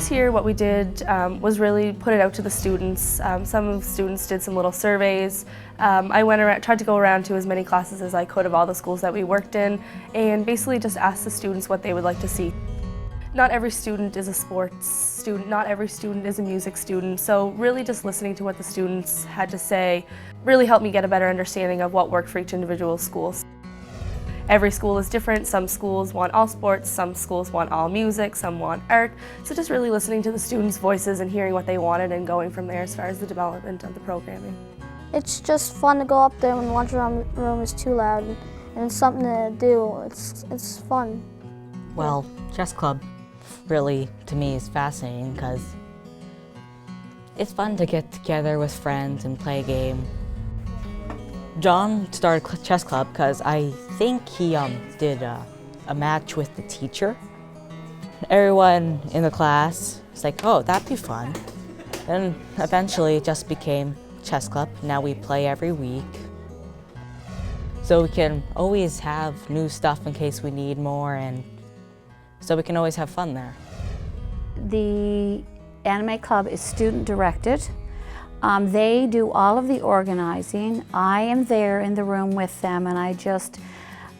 this year what we did was really put it out to the students. Some of the students did some little surveys. I tried to go around to as many classes as I could of all the schools that we worked in and basically just asked the students what they would like to see. Not every student is a sports student, not every student is a music student, so really just listening to what the students had to say really helped me get a better understanding of what worked for each individual school. Every school is different. Some schools want all sports, some schools want all music, some want art. So just really listening to the students' voices and hearing what they wanted and going from there as far as the development of the programming. It's just fun to go up there when the lunchroom is too loud and it's something to do. It's fun. Well, chess club really, to me, is fascinating because it's fun to get together with friends and play a game. John started chess club because I think he did a match with the teacher. Everyone in the class was like, oh, that'd be fun. And eventually it just became chess club. Now we play every week. So we can always have new stuff in case we need more, and so we can always have fun there. The anime club is student directed. They do all of the organizing. I am there in the room with them and I just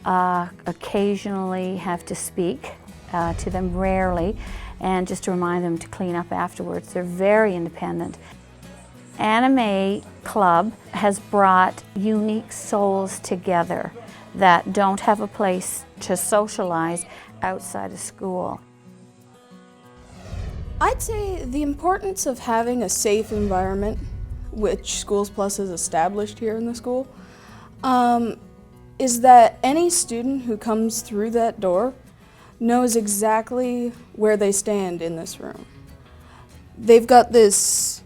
occasionally have to speak to them, rarely, and just to remind them to clean up afterwards. They're very independent. Anime Club has brought unique souls together that don't have a place to socialize outside of school. I'd say the importance of having a safe environment, which SchoolsPlus has established here in the school, is that any student who comes through that door knows exactly where they stand in this room. They've got this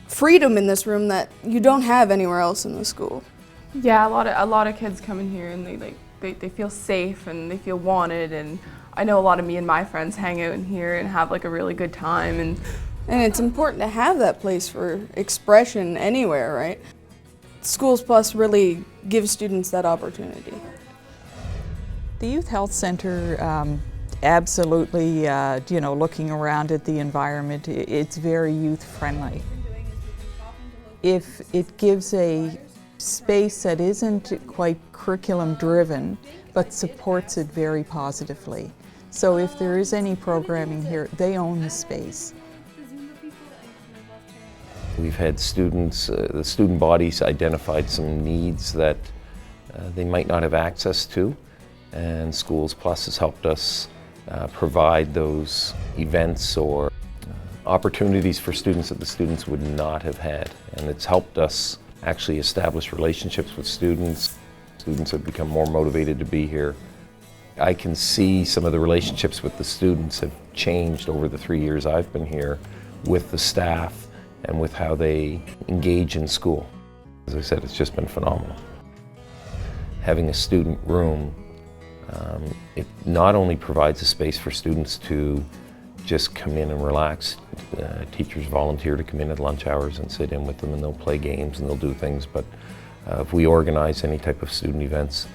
freedom in this room that you don't have anywhere else in the school. Yeah, a lot of kids come in here and they feel safe and they feel wanted, and I know a lot of me and my friends hang out in here and have like a really good time. And it's important to have that place for expression anywhere, right? SchoolsPlus really gives students that opportunity. The Youth Health Center, absolutely, looking around at the environment, it's very youth-friendly. If it gives a space that isn't quite curriculum-driven, but supports it very positively. So if there is any programming here, they own the space. We've had students, the student bodies identified some needs that they might not have access to, and SchoolsPlus has helped us provide those events or opportunities for students that the students would not have had. And it's helped us actually establish relationships with students. Students have become more motivated to be here. I can see some of the relationships with the students have changed over the 3 years I've been here with the staff and with how they engage in school. As I said, it's just been phenomenal. Having a student room, it not only provides a space for students to just come in and relax. Teachers volunteer to come in at lunch hours and sit in with them, and they'll play games and they'll do things, but if we organize any type of student events,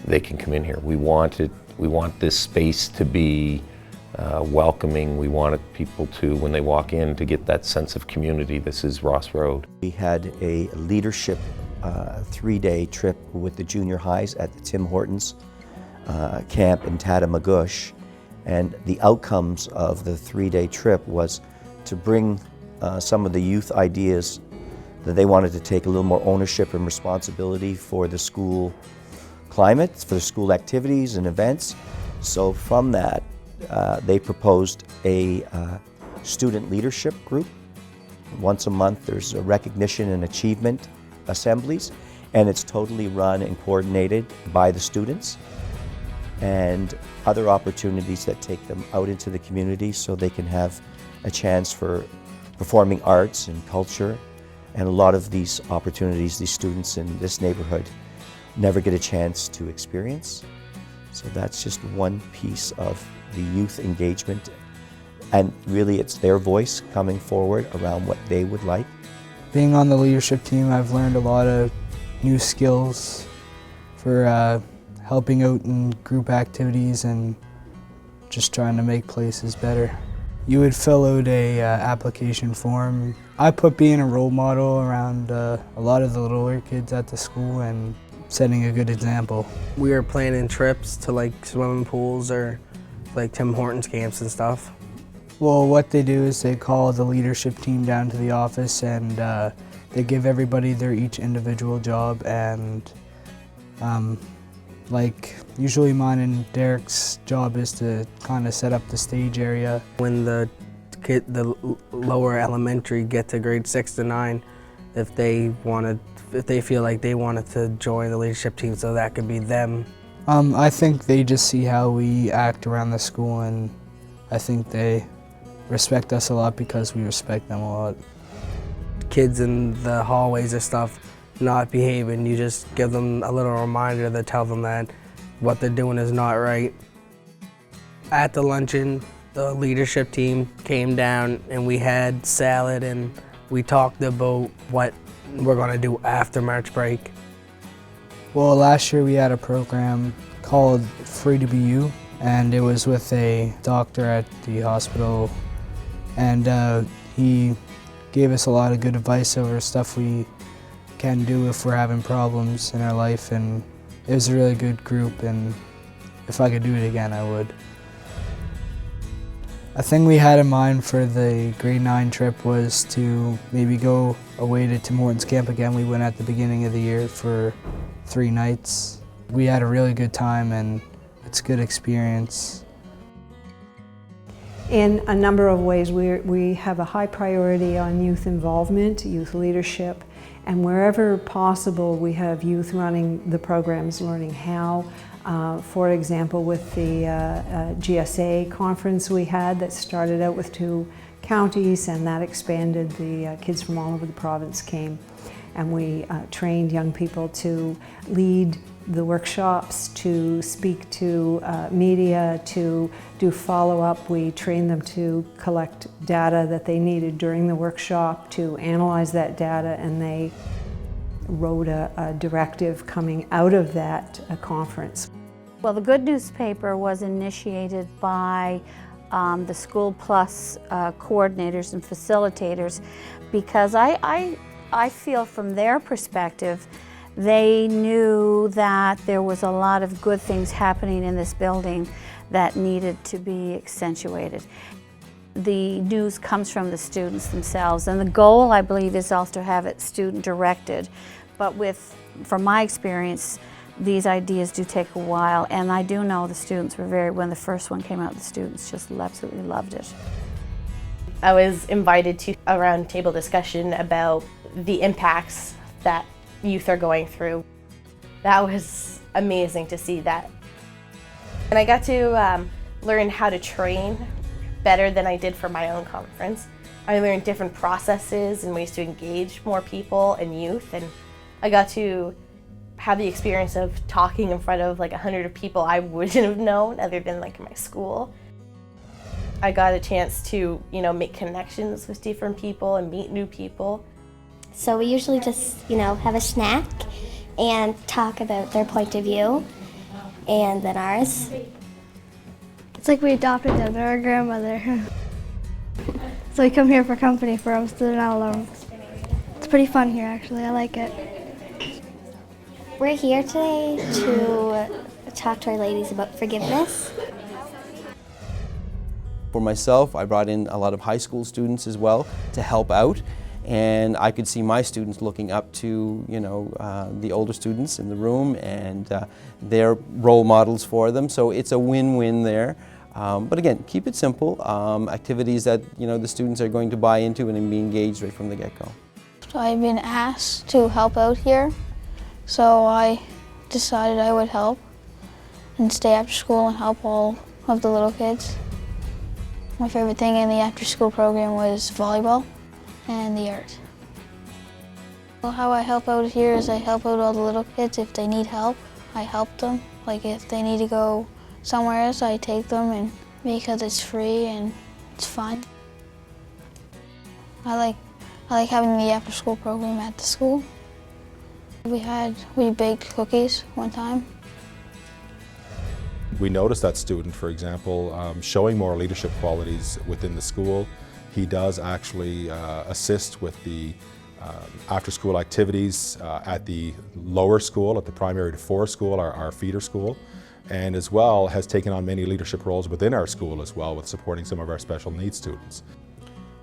they can come in here. We want this space to be welcoming. We wanted people to, when they walk in, to get that sense of community. This is Ross Road. We had a leadership 3-day trip with the junior highs at the Tim Hortons camp in Tatamagouche, and the outcomes of the 3-day trip was to bring some of the youth ideas that they wanted to take a little more ownership and responsibility for the school climate, for the school activities and events. So from that, they proposed a student leadership group. Once a month there's a recognition and achievement assemblies, and it's totally run and coordinated by the students, and other opportunities that take them out into the community so they can have a chance for performing arts and culture. And a lot of these opportunities, these students in this neighborhood never get a chance to experience. So that's just one piece of the youth engagement. And really it's their voice coming forward around what they would like. Being on the leadership team, I've learned a lot of new skills for helping out in group activities and just trying to make places better. You would fill out a application form. I put being a role model around a lot of the littler kids at the school and setting a good example. We were planning trips to like swimming pools or like Tim Hortons camps and stuff. Well, what they do is they call the leadership team down to the office and they give everybody their each individual job, and like usually mine and Derek's job is to kind of set up the stage area. When the lower elementary get to grade 6 to 9, if they feel like they wanted to join the leadership team, so that could be them. I think they just see how we act around the school, and I think they respect us a lot because we respect them a lot. Kids in the hallways or stuff not behaving, you just give them a little reminder to tell them that what they're doing is not right. At the luncheon, the leadership team came down and we had salad and we talked about what we're going to do after March break. Well, last year we had a program called Free to Be You, and it was with a doctor at the hospital, and he gave us a lot of good advice over stuff we can do if we're having problems in our life, and it was a really good group, and if I could do it again, I would. A thing we had in mind for the grade 9 trip was to maybe go away to Tim Hortons camp again. We went at the beginning of the year for 3 nights. We had a really good time, and it's a good experience. In a number of ways, we have a high priority on youth involvement, youth leadership, and wherever possible we have youth running the programs, learning how. For example, with the GSA conference we had that started out with 2 counties, and that expanded. The kids from all over the province came, and we trained young people to lead the workshops, to speak to media, to do follow-up. We trained them to collect data that they needed during the workshop, to analyze that data, and they wrote a directive coming out of that conference. Well, the Good Newspaper was initiated by the SchoolsPlus coordinators and facilitators, because I feel from their perspective they knew that there was a lot of good things happening in this building that needed to be accentuated. The news comes from the students themselves, and the goal, I believe, is also to have it student-directed. But from my experience, these ideas do take a while, and I do know the students were when the first one came out, the students just absolutely loved it. I was invited to a roundtable discussion about the impacts that youth are going through. That was amazing to see that. And I got to learn how to train better than I did for my own conference. I learned different processes and ways to engage more people and youth, and I got to have the experience of talking in front of like 100 people I wouldn't have known other than like my school. I got a chance to, make connections with different people and meet new people. So we usually just, have a snack and talk about their point of view and then ours. It's like we adopted them, they're our grandmother. So we come here for company for them, so they're not alone. It's pretty fun here, actually. I like it. We're here today to talk to our ladies about forgiveness. For myself, I brought in a lot of high school students as well to help out, and I could see my students looking up to, the older students in the room, and they're role models for them, so it's a win-win there. But again, keep it simple, activities that the students are going to buy into and be engaged right from the get-go. So I've been asked to help out here, so I decided I would help and stay after school and help all of the little kids. My favorite thing in the after-school program was volleyball and the art. Well, how I help out here is I help out all the little kids. If they need help, I help them. Like if they need to go somewhere else, I take them, and because it's free and it's fun. I like having the after-school program at the school. We baked cookies one time. We noticed that student, for example, showing more leadership qualities within the school. He does actually assist with the after-school activities at the lower school, at the primary to 4 school, our feeder school, and as well has taken on many leadership roles within our school as well, with supporting some of our special needs students.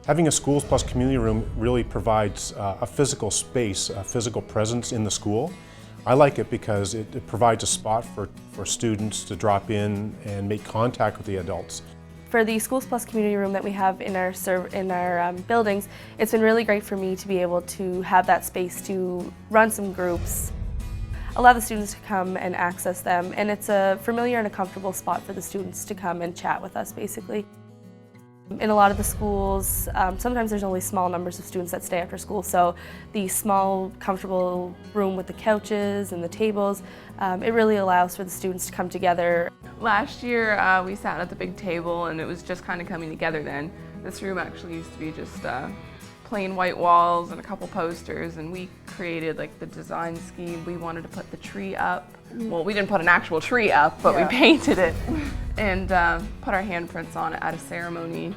Having a SchoolsPlus community room really provides a physical space, a physical presence in the school. I like it because it provides a spot for students to drop in and make contact with the adults. For the SchoolsPlus community room that we have in our buildings, it's been really great for me to be able to have that space to run some groups, allow the students to come and access them, and it's a familiar and a comfortable spot for the students to come and chat with us, basically. In a lot of the schools, sometimes there's only small numbers of students that stay after school, so the small, comfortable room with the couches and the tables, it really allows for the students to come together. Last year we sat at the big table and it was just kind of coming together then. This room actually used to be just plain white walls and a couple posters, and we created like the design scheme. We wanted to put the tree up. Well, we didn't put an actual tree up, but we painted it and put our handprints on it at a ceremony.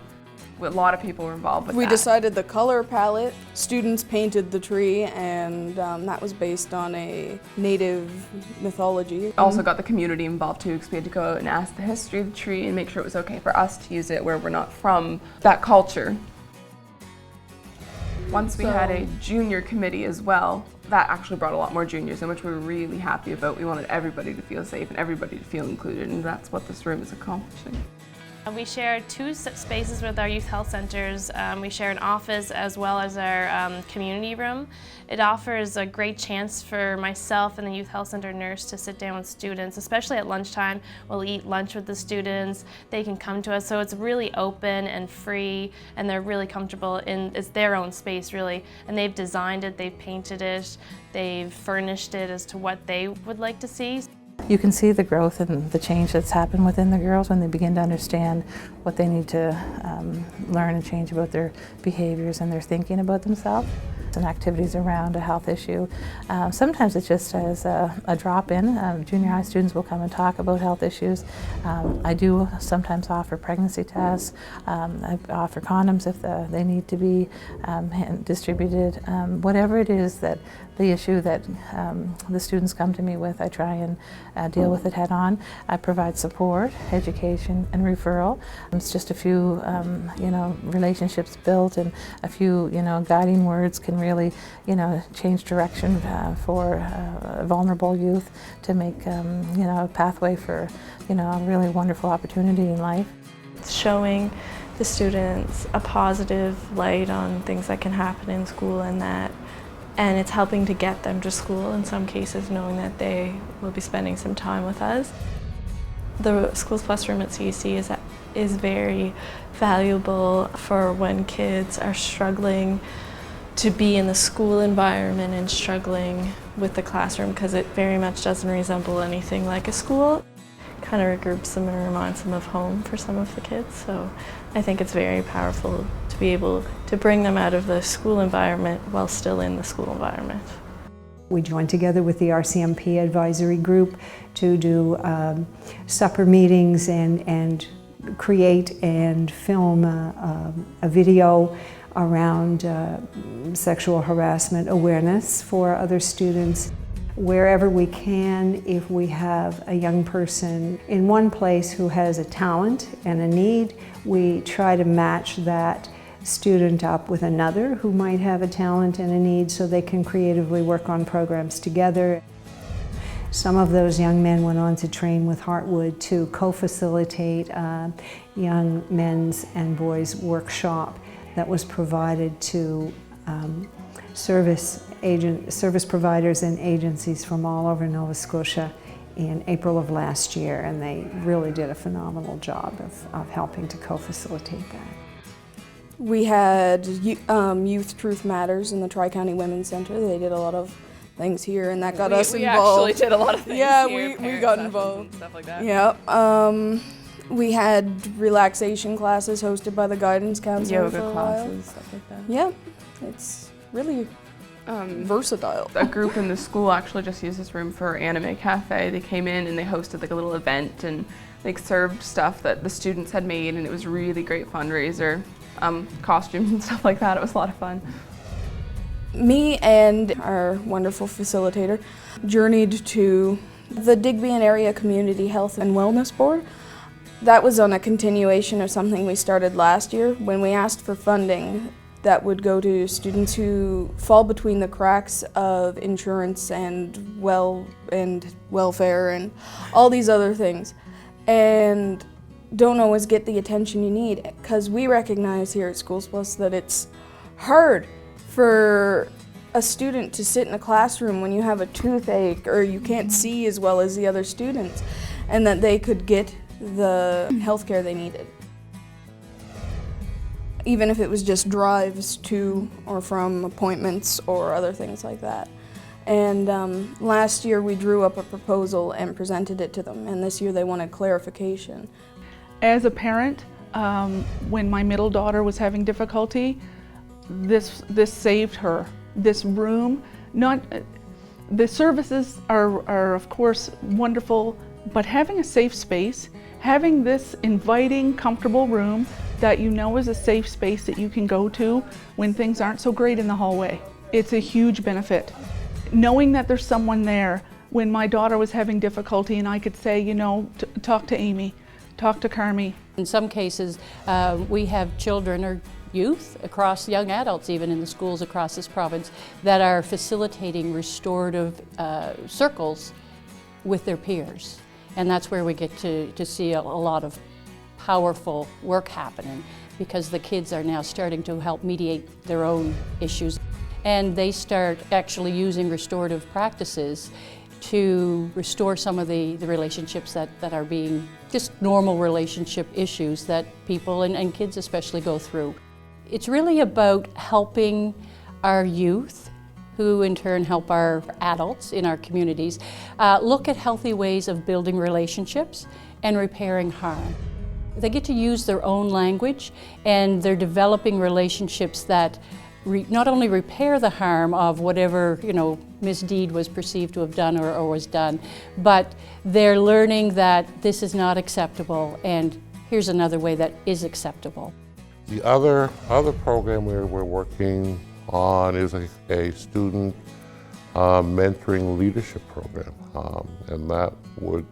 A lot of people were involved with that. We decided the color palette. Students painted the tree, and that was based on a native mythology. Also got the community involved too, because we had to go out and ask the history of the tree and make sure it was okay for us to use it where we're not from that culture. Once we had a junior committee as well, that actually brought a lot more juniors in, which we were really happy about. We wanted everybody to feel safe and everybody to feel included, and that's what this room is accomplishing. We share 2 spaces with our youth health centers. We share an office as well as our community room. It offers a great chance for myself and the youth health center nurse to sit down with students, especially at lunchtime. We'll eat lunch with the students. They can come to us, so it's really open and free, and they're really comfortable it's their own space really. And they've designed it, they've painted it, they've furnished it as to what they would like to see. You can see the growth and the change that's happened within the girls when they begin to understand what they need to learn and change about their behaviors and their thinking about themselves. And activities around a health issue. Sometimes it's just as a drop-in. Junior high students will come and talk about health issues. I do sometimes offer pregnancy tests. I offer condoms if they need to be distributed. Whatever it is that the issue that the students come to me with, I try and deal with it head on. I provide support, education, and referral. It's just a few, relationships built, and a few, guiding words can really, change direction for vulnerable youth to make, a pathway for, a really wonderful opportunity in life. Showing the students a positive light on things that can happen in school, and it's helping to get them to school in some cases, knowing that they will be spending some time with us. The SchoolsPlus room at CUC is very valuable for when kids are struggling to be in the school environment and struggling with the classroom, because it very much doesn't resemble anything like a school. Kind of regroups them and reminds them of home for some of the kids, so I think it's very powerful to be able to bring them out of the school environment while still in the school environment. We joined together with the RCMP advisory group to do supper meetings and create and film a video around sexual harassment awareness for other students. Wherever we can, if we have a young person in one place who has a talent and a need, we try to match that student up with another who might have a talent and a need, so they can creatively work on programs together. Some of those young men went on to train with Heartwood to co-facilitate a young men's and boys workshop that was provided to service providers and agencies from all over Nova Scotia in April of last year, and they really did a phenomenal job of helping to co-facilitate that. We had Youth Truth Matters in the Tri-County Women's Center. They did a lot of things here, and that got us involved. We actually did a lot of things yeah, here. we got involved. And stuff like that. Yeah. We had relaxation classes hosted by the guidance counselor. Yoga for a classes, while. stuff like that. Yeah, it's really versatile. A group in the school actually just used this room for Anime Cafe. They came in and they hosted like a little event and like served stuff that the students had made, and it was a really great fundraiser. Costumes and stuff like that. It was a lot of fun. Me and our wonderful facilitator journeyed to the Digby and Area Community Health and Wellness Board. That was on a continuation of something we started last year when we asked for funding that would go to students who fall between the cracks of insurance and welfare and all these other things, and don't always get the attention you need, because we recognize here at SchoolsPlus that it's hard for a student to sit in a classroom when you have a toothache or you can't see as well as the other students, and that they could get the health care they needed. Even if it was just drives to or from appointments or other things like that. And last year we drew up a proposal and presented it to them, and this year they wanted clarification. As a parent, when my middle daughter was having difficulty, this saved her. This room, the services are of course wonderful, but having a safe space, having this inviting, comfortable room that you know is a safe space that you can go to when things aren't so great in the hallway, it's a huge benefit. Knowing that there's someone there when my daughter was having difficulty and I could say, you know, talk to Amy, talk to Carmi. In some cases, we have children or youth across, young adults even in the schools across this province, that are facilitating restorative circles with their peers. And that's where we get to see a lot of powerful work happening, because the kids are now starting to help mediate their own issues. And they start actually using restorative practices to restore some of the relationships that are being just normal relationship issues that people and kids especially go through. It's really about helping our youth, who in turn help our adults in our communities, look at healthy ways of building relationships and repairing harm. They get to use their own language, and they're developing relationships that not only repair the harm of whatever, you know, misdeed was perceived to have done or was done, but they're learning that this is not acceptable and here's another way that is acceptable. The other program we're working on is a student mentoring leadership program, and that would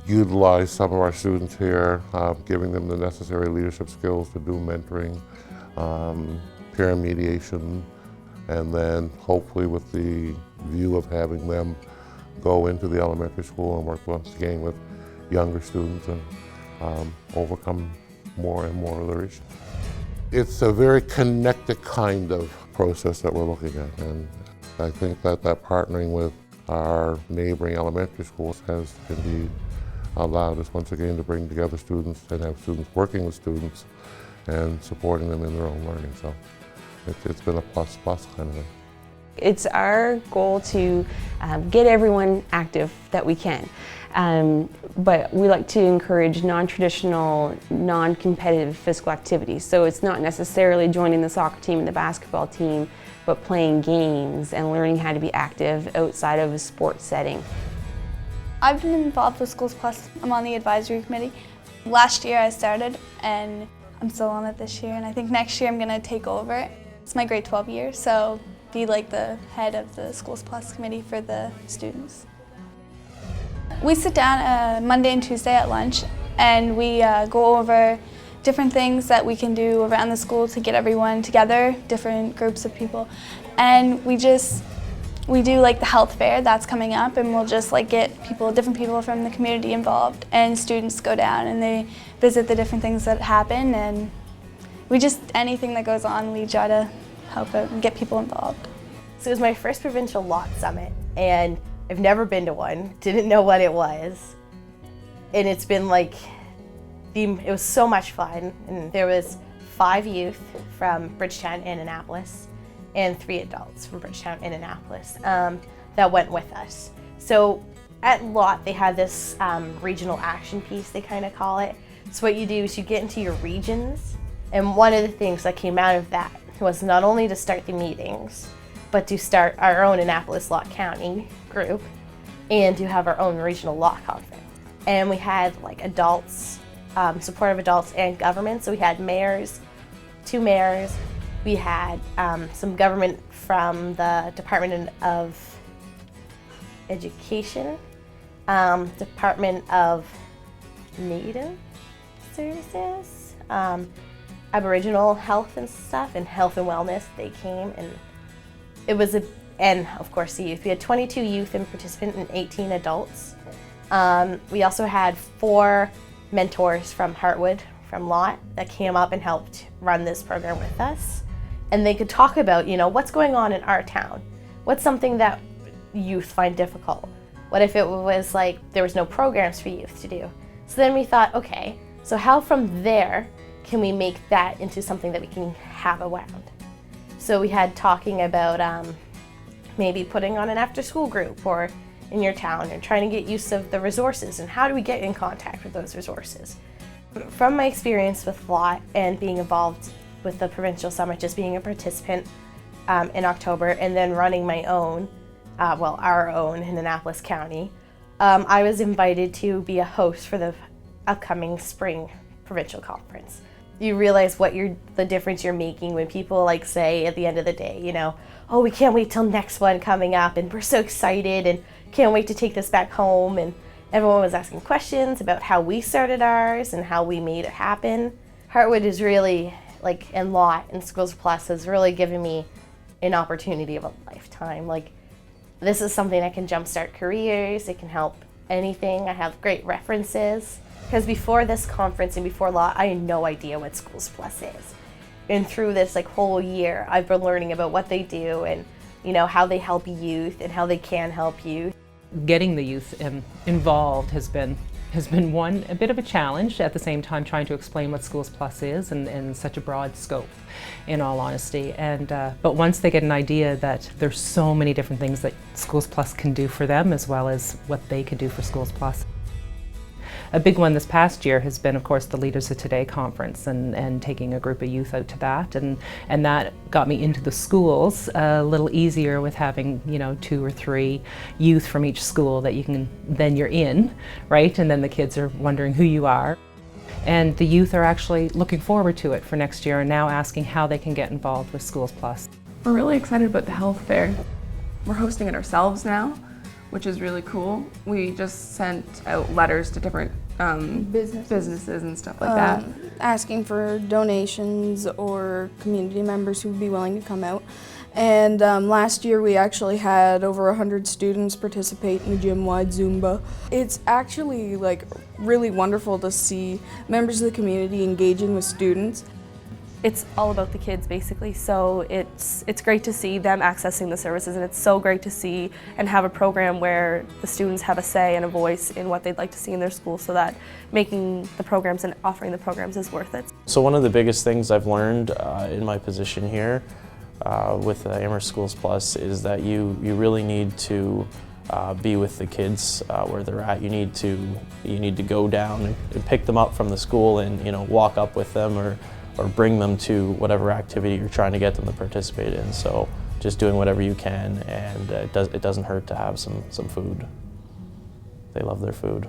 utilize some of our students here, giving them the necessary leadership skills to do mentoring, peer mediation, and then hopefully with the view of having them go into the elementary school and work once again with younger students and overcome more and more of their issues. It's a very connected kind of process that we're looking at, and I think that partnering with our neighboring elementary schools has indeed allowed us once again to bring together students and have students working with students and supporting them in their own learning. So it's been a plus kind of thing. It's our goal to get everyone active that we can. But we like to encourage non-traditional, non-competitive physical activities. So it's not necessarily joining the soccer team and the basketball team, but playing games and learning how to be active outside of a sports setting. I've been involved with SchoolsPlus. I'm on the advisory committee. Last year I started, and I'm still on it this year, and I think next year I'm going to take over it. It's my grade 12 year, so be like the head of the SchoolsPlus committee for the students. We sit down Monday and Tuesday at lunch, and we go over different things that we can do around the school to get everyone together, different groups of people. And we do like the health fair that's coming up, and we'll just like get different people from the community involved, and students go down and they visit the different things that happen, and anything that goes on, we try to help out and get people involved. So it was my first provincial lot summit, and I've never been to one, didn't know what it was. And it's been like, it was so much fun. And there was 5 youth from Bridgetown and Annapolis and 3 adults from Bridgetown and Annapolis that went with us. So at LOT, they had this regional action piece, they kind of call it. So what you do is you get into your regions, and one of the things that came out of that was not only to start the meetings, but to start our own Annapolis-Lott County group and to have our own regional law conference. And we had like adults, supportive adults and government. So we had mayors, 2 mayors. We had some government from the Department of Education, Department of Native Services, Aboriginal health and stuff, and health and wellness. They came, and it was and of course the youth. We had 22 youth and participants and 18 adults. We also had 4 mentors from Hartwood, from Lott, that came up and helped run this program with us. And they could talk about, you know, what's going on in our town? What's something that youth find difficult? What if it was like there was no programs for youth to do? So then we thought, okay, so how from there can we make that into something that we can have around? So we had talking about maybe putting on an after-school group or in your town and trying to get use of the resources, and how do we get in contact with those resources? From my experience with Lott and being involved with the Provincial Summit, just being a participant in October and then running my own, our own in Annapolis County, I was invited to be a host for the upcoming spring provincial conference. You realize what the difference you're making when people like say at the end of the day, you know, oh, we can't wait till next one coming up and we're so excited and can't wait to take this back home. And everyone was asking questions about how we started ours and how we made it happen. Hartwood is really, like, and Lott and SchoolsPlus has really given me an opportunity of a lifetime. Like, this is something that can jumpstart careers, it can help anything. I have great references. Because before this conference and before Lott, I had no idea what SchoolsPlus is. And through this whole year, I've been learning about what they do and, you know, how they help youth and how they can help youth. Getting the youth involved has been a bit of a challenge, at the same time trying to explain what SchoolsPlus is in such a broad scope, in all honesty. And but once they get an idea that there's so many different things that SchoolsPlus can do for them as well as what they can do for SchoolsPlus. A big one this past year has been, of course, the Leaders of Today conference and taking a group of youth out to that, and that got me into the schools a little easier with having, you know, 2 or 3 youth from each school that then you're in, right? And then the kids are wondering who you are. And the youth are actually looking forward to it for next year and now asking how they can get involved with SchoolsPlus. We're really excited about the health fair. We're hosting it ourselves now, which is really cool. We just sent out letters to different businesses and stuff like that. Asking for donations or community members who would be willing to come out. And last year we actually had over 100 students participate in the gym-wide Zumba. It's actually like really wonderful to see members of the community engaging with students. It's all about the kids basically, so it's great to see them accessing the services, and it's so great to see and have a program where the students have a say and a voice in what they'd like to see in their school, so that making the programs and offering the programs is worth it. So one of the biggest things I've learned in my position here with Amherst SchoolsPlus is that you really need to be with the kids where they're at. You need to go down and pick them up from the school and, you know, walk up with them or bring them to whatever activity you're trying to get them to participate in. So just doing whatever you can, and it doesn't hurt to have some food. They love their food.